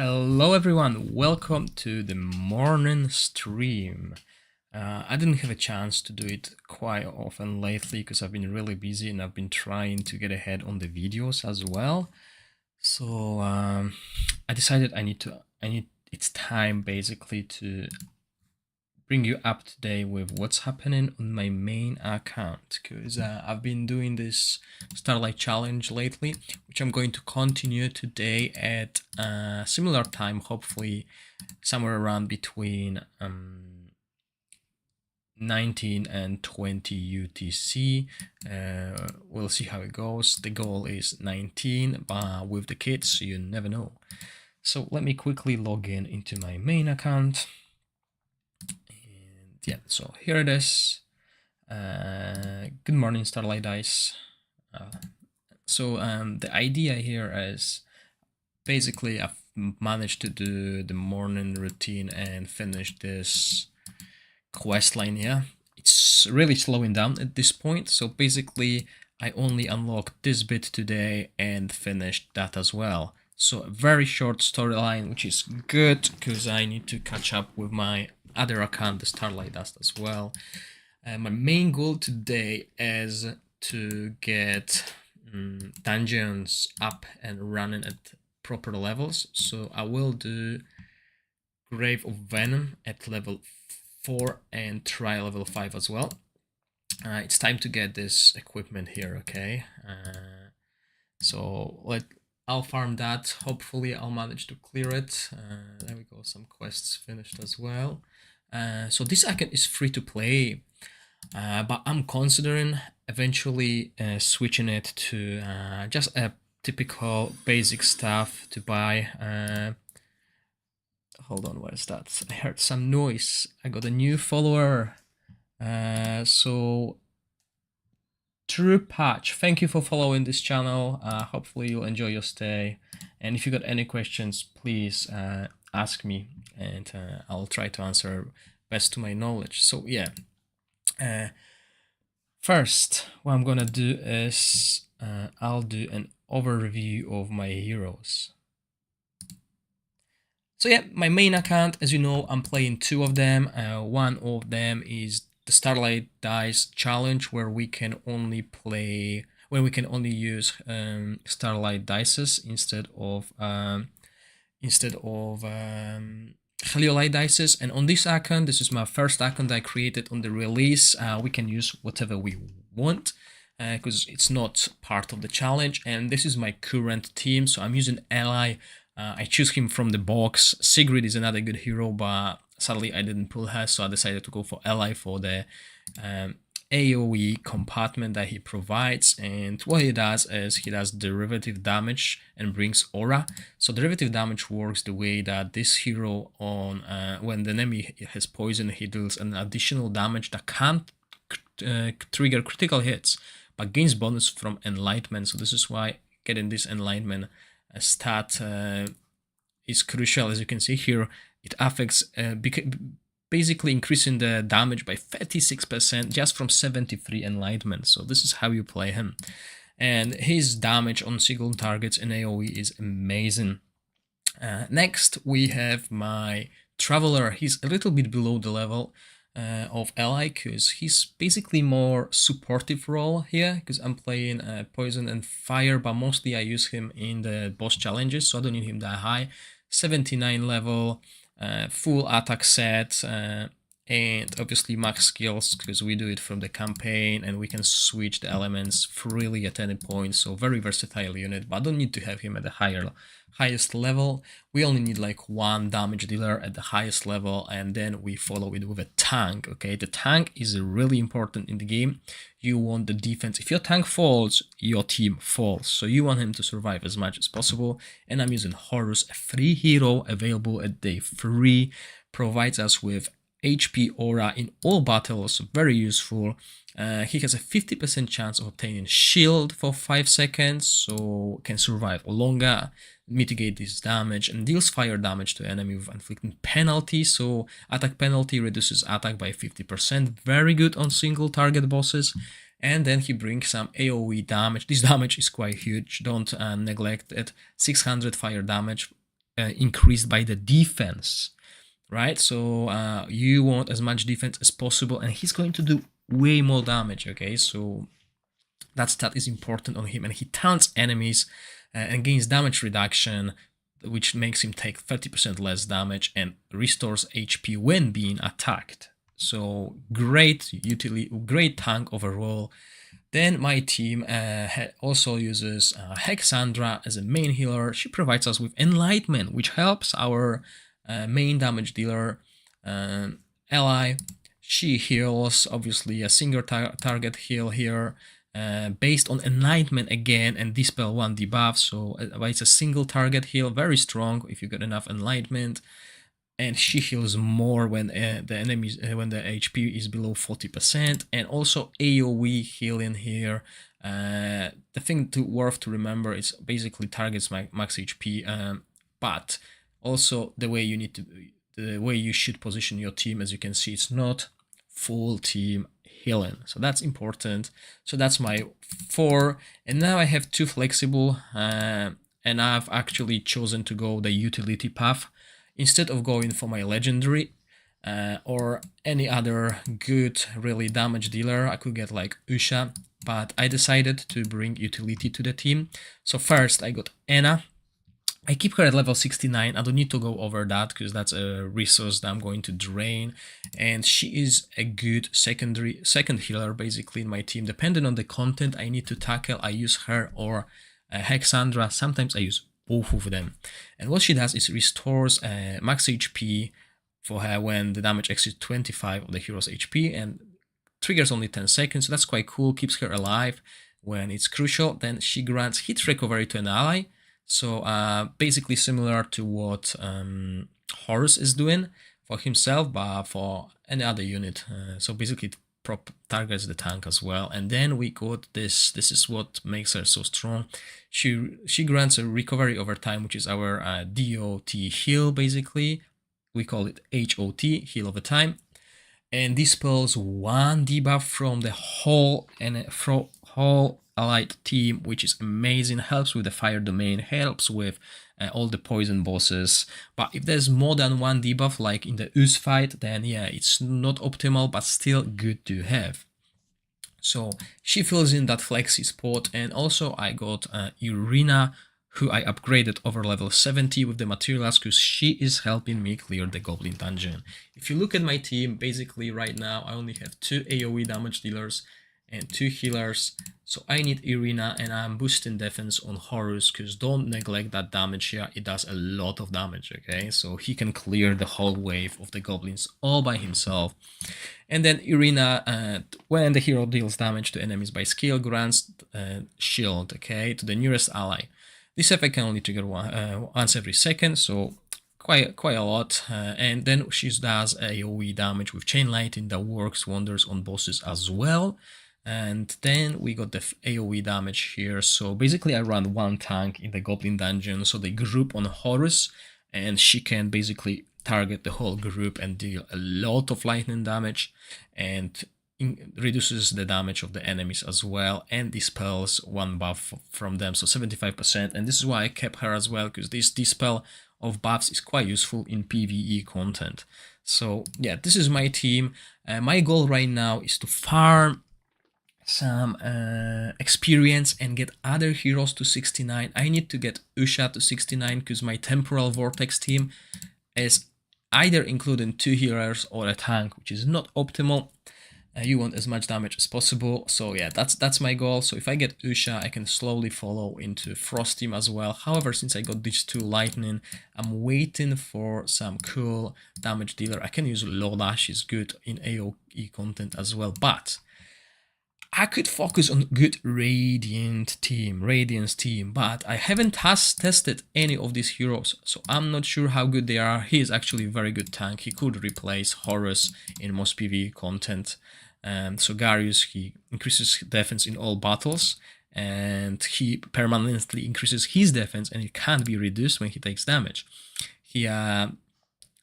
Hello everyone, welcome to the morning stream. I didn't have a chance to do it quite often lately because I've been really busy and I've been trying to get ahead on the videos as well. So I decided it's time basically to bring you up to date with what's happening on my main account, because I've been doing this Starlight challenge lately, which I'm going to continue today at a similar time, hopefully somewhere around between 19 and 20 UTC. We'll see how it goes. The goal is 19, but with the kids you never know. So let me quickly log in into my main account. Yeah, so here it is. Good morning, Starlight Dice. The idea here is basically I've managed to do the morning routine and finish this quest line here. It's really slowing down at this point, so basically I only unlocked this bit today and finished that as well. So a very short storyline, which is good because I need to catch up with my other account, the Starlight Dust, as well. My main goal today is to get dungeons up and running at proper levels. So I will do Grave of Venom at level 4 and try level 5 as well. It's time to get this equipment here, okay? I'll farm that. Hopefully I'll manage to clear it. There we go, some quests finished as well. So this account is free to play, but I'm considering eventually switching it to just a typical basic stuff to buy. Hold on, where's that? I heard some noise. I got a new follower. So True Patch, thank you for following this channel. Hopefully you'll enjoy your stay. And if you got any questions, please ask me, and I'll try to answer best to my knowledge. So yeah, first what I'm gonna do is I'll do an overview of my heroes. So yeah, my main account, as you know, I'm playing two of them. One of them is the Starlight Dice challenge, where we can only use Starlight Dices instead of Heliolide Dices. And on this account, this is my first account I created on the release. We can use whatever we want because it's not part of the challenge. And this is my current team, so I'm using Ally. I choose him from the box. Sigrid is another good hero, but sadly I didn't pull her, so I decided to go for Ally for the AoE compartment that he provides. And what he does is he does derivative damage and brings aura. So derivative damage works the way that this hero, on when the enemy has poison, he deals an additional damage that can't trigger critical hits, but gains bonus from enlightenment. So this is why getting this enlightenment stat is crucial. As you can see here, it affects basically increasing the damage by 36% just from 73 enlightenment. So this is how you play him, and his damage on single targets in AoE is amazing. Next we have my Traveler. He's a little bit below the level of Ally because he's basically more supportive role here, because I'm playing Poison and Fire, but mostly I use him in the boss challenges, so I don't need him that high. 79 level, full attack set, and obviously max skills because we do it from the campaign and we can switch the elements freely at any point. So very versatile unit, but I don't need to have him at the highest level. We only need like one damage dealer at the highest level, and then we follow it with a tank. Okay, the tank is really important in the game. You want the defense. If your tank falls, your team falls, so you want him to survive as much as possible. And I'm using Horus, a free hero available at day 3, provides us with HP aura in all battles, very useful. He has a 50% chance of obtaining shield for 5 seconds, so can survive longer, mitigate this damage, and deals fire damage to enemy with inflicting penalty. So attack penalty reduces attack by 50%, very good on single target bosses. And then he brings some AoE damage. This damage is quite huge, don't neglect it. 600 fire damage increased by the defense, right? So you want as much defense as possible, and he's going to do way more damage, okay? So that stat is important on him, and he taunts enemies and gains damage reduction, which makes him take 30% less damage and restores HP when being attacked. So great utility, great tank overall. Then my team also uses Hexandra as a main healer. She provides us with Enlightenment, which helps our main damage dealer ally. She heals, obviously a single target heal here, based on Enlightenment again, and Dispel 1 debuff, so it's a single target heal, very strong if you get enough Enlightenment. And she heals more when the enemies when the HP is below 40%, and also AoE healing here. The thing worth to remember is basically targets max HP, but also the way you should position your team. As you can see, it's not full team healing, so that's important. So that's my 4, and now I have 2 flexible, and I've actually chosen to go the utility path. Instead of going for my legendary or any other good really damage dealer, I could get like Usha, but I decided to bring utility to the team. So first I got Anna. I keep her at level 69. I don't need to go over that because that's a resource that I'm going to drain, and she is a good second healer basically in my team. Depending on the content I need to tackle, I use her or Hexandra. Sometimes I use both of them, and what she does is restores max HP for her when the damage exceeds 25 of the hero's HP, and triggers only 10 seconds, so that's quite cool, keeps her alive when it's crucial. Then she grants hit recovery to an ally, so basically similar to what Horus is doing for himself, but for any other unit. So basically it targets the tank as well. And then we got this is what makes her so strong. She grants a recovery over time, which is our DOT heal basically. We call it HOT, heal over time, and dispels 1 debuff from the whole allied team, which is amazing. Helps with the fire domain, helps with all the poison bosses. But if there's more than 1 debuff, like in the Us fight, then yeah, it's not optimal, but still good to have. So she fills in that flexi spot. And also I got Irina, who I upgraded over level 70 with the materials, because she is helping me clear the Goblin Dungeon. If you look at my team, basically right now I only have 2 AoE damage dealers and 2 healers, so I need Irina, and I'm boosting defense on Horus, because don't neglect that damage here. It does a lot of damage, okay? So he can clear the whole wave of the goblins all by himself. And then Irina, when the hero deals damage to enemies by skill, grants shield, okay, to the nearest ally. This effect can only trigger once every second, so quite a lot. And then she does AoE damage with chain lightning that works wonders on bosses as well. And then we got the AoE damage here. So basically I run 1 tank in the Goblin Dungeon, so they group on Horus, and she can basically target the whole group and deal a lot of lightning damage, and reduces the damage of the enemies as well, and dispels 1 buff from them, so 75%. And this is why I kept her as well, because this dispel of buffs is quite useful in PvE content. So yeah, this is my team. My goal right now is to farm some experience and get other heroes to 69. I need to get Usha to 69 because my Temporal Vortex team is either including 2 healers or a tank, which is not optimal. You want as much damage as possible, so yeah, that's my goal. So if I get Usha, I can slowly follow into Frost team as well. However, since I got these 2 lightning, I'm waiting for some cool damage dealer. I can use Lola, she's good in AoE content as well, but I could focus on good Radiance team, but I haven't tested any of these heroes, so I'm not sure how good they are. He is actually a very good tank. He could replace Horus in most PvE content. So Garius, he increases defense in all battles, and he permanently increases his defense, and it can't be reduced when he takes damage. He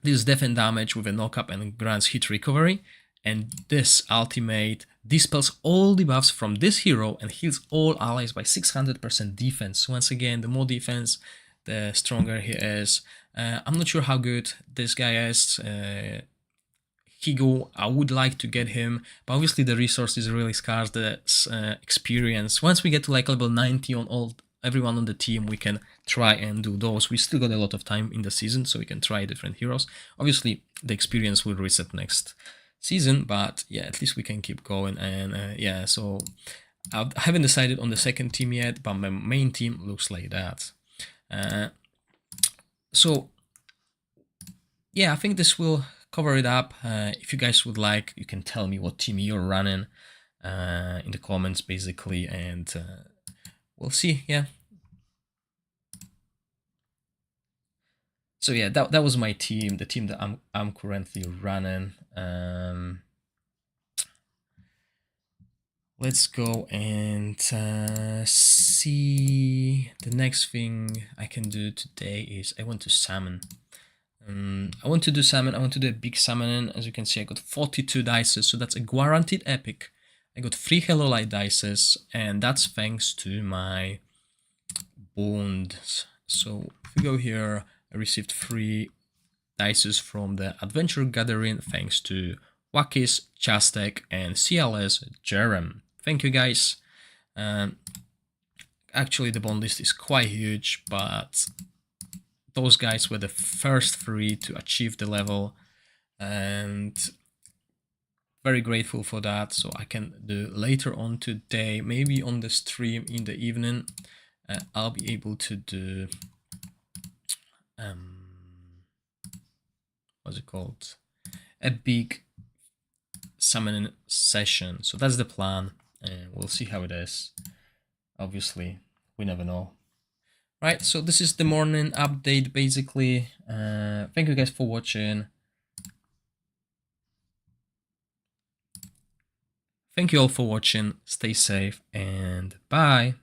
deals defense damage with a knockup and grants hit recovery, and this ultimate dispels all debuffs from this hero and heals all allies by 600% defense. Once again, the more defense, the stronger he is. I'm not sure how good this guy is. Higo, I would like to get him, but obviously the resource is really scarce. The experience. Once we get to like level 90 on everyone on the team, we can try and do those. We still got a lot of time in the season, so we can try different heroes. Obviously, the experience will reset next season, but yeah, at least we can keep going. And yeah, so I haven't decided on the second team yet, but my main team looks like that. So yeah, I think this will cover it up. If you guys would like, you can tell me what team you're running in the comments, basically, and we'll see. Yeah. So yeah, that was my team, the team that I'm currently running. Let's go and see. The next thing I can do today is I want to summon. I want to do summon. I want to do a big summoning. As you can see, I got 42 dices, so that's a guaranteed epic. I got 3 Heliolide Dices, and that's thanks to my bonds. So if we go here, I received 3 dices from the Adventure Gathering thanks to Wakis, Chastek, and CLS Jerem. Thank you guys. Actually, the bond list is quite huge, but those guys were the first 3 to achieve the level, and very grateful for that. So I can do later on today, maybe on the stream in the evening, I'll be able to do what's it called, a big summoning session. So that's the plan, and we'll see how it is. Obviously, we never know. Right, so this is the morning update, basically. Thank you guys for watching. Thank you all for watching. Stay safe and bye.